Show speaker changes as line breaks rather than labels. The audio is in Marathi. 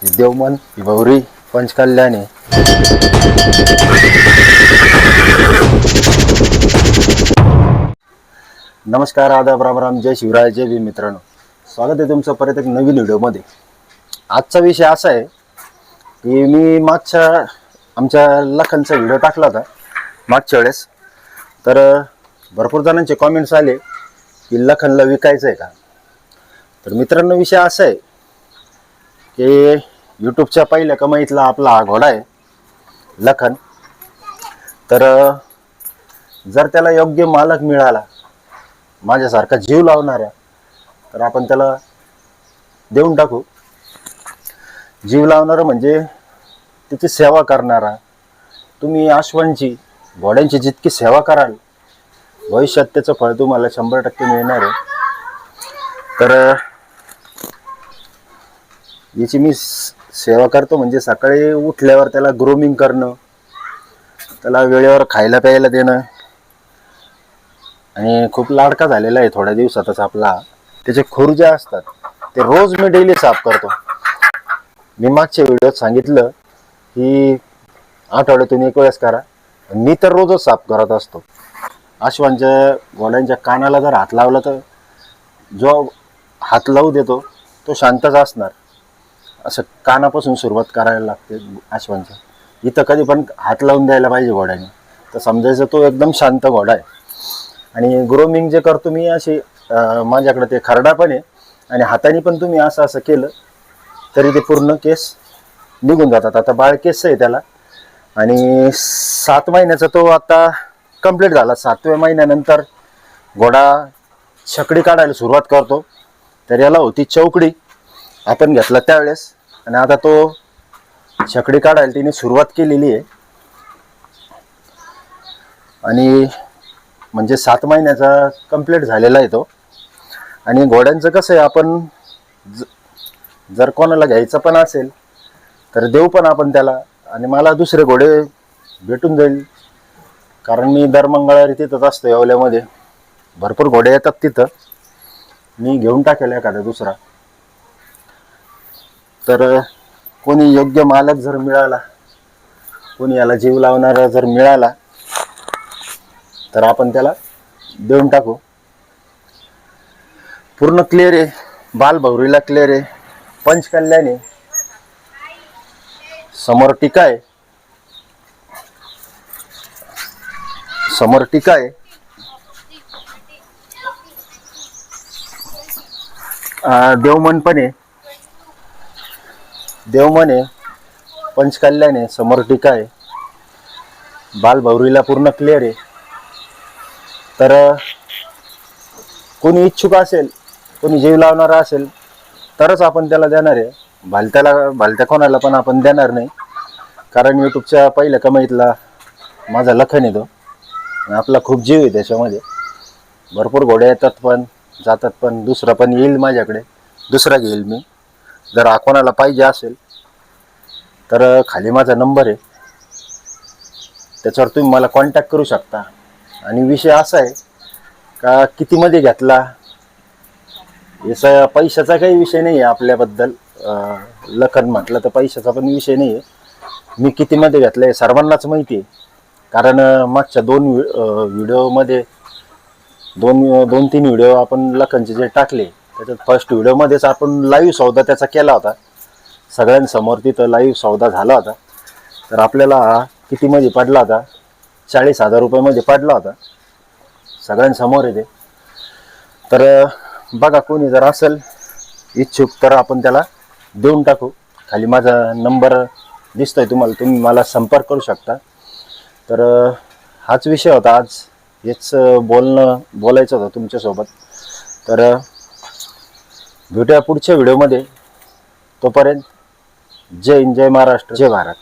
देवमन भौरी पंचकल्याणी. नमस्कार, आदाब, राम राम, जय शिवराय, जय भीम. मित्रांनो, स्वागत आहे तुमचं परत एक नवीन व्हिडिओमध्ये. आजचा विषय असा आहे की मी मागच्या आमच्या लखनचा व्हिडिओ टाकला होता मागच्या वेळेस. तर भरपूर जणांचे कॉमेंट्स आले की लखनला विकायचं आहे का. तर मित्रांनो, विषय असा आहे की यूट्यूबच्या पहिल्या कमाईतला आपला हा घोडा आहे लखन. तर जर त्याला योग्य मालक मिळाला, माझ्यासारखा जीव लावणारा, तर आपण त्याला देऊन टाकू. जीव लावणारा म्हणजे त्याची सेवा करणारा. तुम्ही अश्वांची, घोड्यांची जितकी सेवा कराल, भविष्यात त्याचं फळ तुम्हाला 100% मिळणार आहे. तर याची मी सेवा करतो म्हणजे सकाळी उठल्यावर त्याला ग्रूमिंग करणं, त्याला वेळेवर खायला प्यायला देणं. आणि खूप लाडका झालेला आहे थोड्या दिवसातच आपला. त्याचे खूर जे असतात ते रोज मी डेली साफ करतो. मी मागच्या व्हिडिओत सांगितलं की आठवड्यातून 1 वेळेस करा. मी तर रोजच साफ करत असतो. अश्वांच्या, घोड्यांच्या कानाला जर हात लावला तर जो हात लावू देतो तो शांतच असणार. असं कानापासून सुरुवात करायला लागते अश्वांच्या. इथं कधी पण हात लावून द्यायला पाहिजे घोड्याने, तर समजायचं तो एकदम शांत घोडा आहे. आणि ग्रोमिंग जे करतो मी अशी, माझ्याकडे ते खरडा पण आहे आणि हाताने पण तुम्ही असं असं केलं तरी ते पूर्ण केस निघून जातात. आता बाळ केस आहे त्याला आणि 7 महिन्याचा तो आता कंप्लीट झाला. 7व्या महिन्यानंतर घोडा छकडी काढायला सुरुवात करतो. तर याला होती चौकडी, आपण घेतला त्यावेळेस, आणि आता तो छकडी काढायला तिने सुरुवात केलेली आहे. आणि म्हणजे 7 महिन्याचा कंप्लीट झालेला आहे तो. आणि घोड्यांचं कसं आहे, आपण जर कोणाला घ्यायचं पण असेल तर देऊ पण आपण त्याला. आणि मला दुसरे घोडे भेटून जाईल, कारण मी दर मंगळवारी तिथंच असतो येवल्यामध्ये. भरपूर घोडे येतात तिथं, मी घेऊन टाकेल एखादा दुसरा. तर कोणी योग्य मालक जर मिळाला, कोणी याला जीव लावणारा जर मिळाला, तर आपण त्याला देऊन टाकू. पूर्ण क्लिअर आहे, बालभौरीला क्लिअर आहे, पंचकल्याणी, समोर टीका आहे, समोर टीका आहे. देवमन पण आहे, देवमन आहे, पंचकल्याण आहे, समोर टीका आहे, बालभौरीला पूर्ण क्लिअर आहे. तर कोणी इच्छुक असेल, कोणी जीव लावणारा असेल तरच आपण त्याला देणार आहे. भालत्या कोणाला पण आपण देणार नाही, कारण यूट्यूबच्या पहिल्या कमाईतला माझा लखन येतो. आपला खूप जीव आहे त्याच्यामध्ये. भरपूर घोडे येतात पण जातात पण. दुसरा पण येईल माझ्याकडे, दुसरा घेईल मी. जर कोणाला पाहिजे असेल तर खाली माझा नंबर आहे, त्याच्यावर तुम्ही मला कॉन्टॅक्ट करू शकता. आणि विषय असा आहे का कितीमध्ये घेतला, याचा पैशाचा काही विषय नाही आहे आपल्याबद्दल. लखन म्हटलं तर पैशाचा पण विषय नाही आहे. मी कितीमध्ये घेतलं आहे सर्वांनाच माहिती आहे, कारण मागच्या 2 व्हिडिओमध्ये 2-3 व्हिडिओ आपण लखनचे जे टाकले, त्याच्यात फर्स्ट व्हिडिओमध्येच आपण लाईव्ह सौदा त्याचा केला होता सगळ्यांसमोर. तिथं लाईव्ह सौदा झाला होता. तर आपल्याला कितीमध्ये पडला होता, 40,000 रुपयामध्ये पडला होता, सगळ्यांसमोर आहे ते. तर बघा, कोणी जर असेल इच्छुक तर आपण त्याला देऊन टाकू. खाली माझा नंबर दिसतोय तुम्हाला, तुम्ही मला संपर्क करू शकता. तर हाच विषय होता आज, हेच बोलायचं होतं तुमच्यासोबत. तर भेटूया पुढच्या व्हिडिओमध्ये. तोपर्यंत जय हिंद, जय महाराष्ट्र, जय भारत.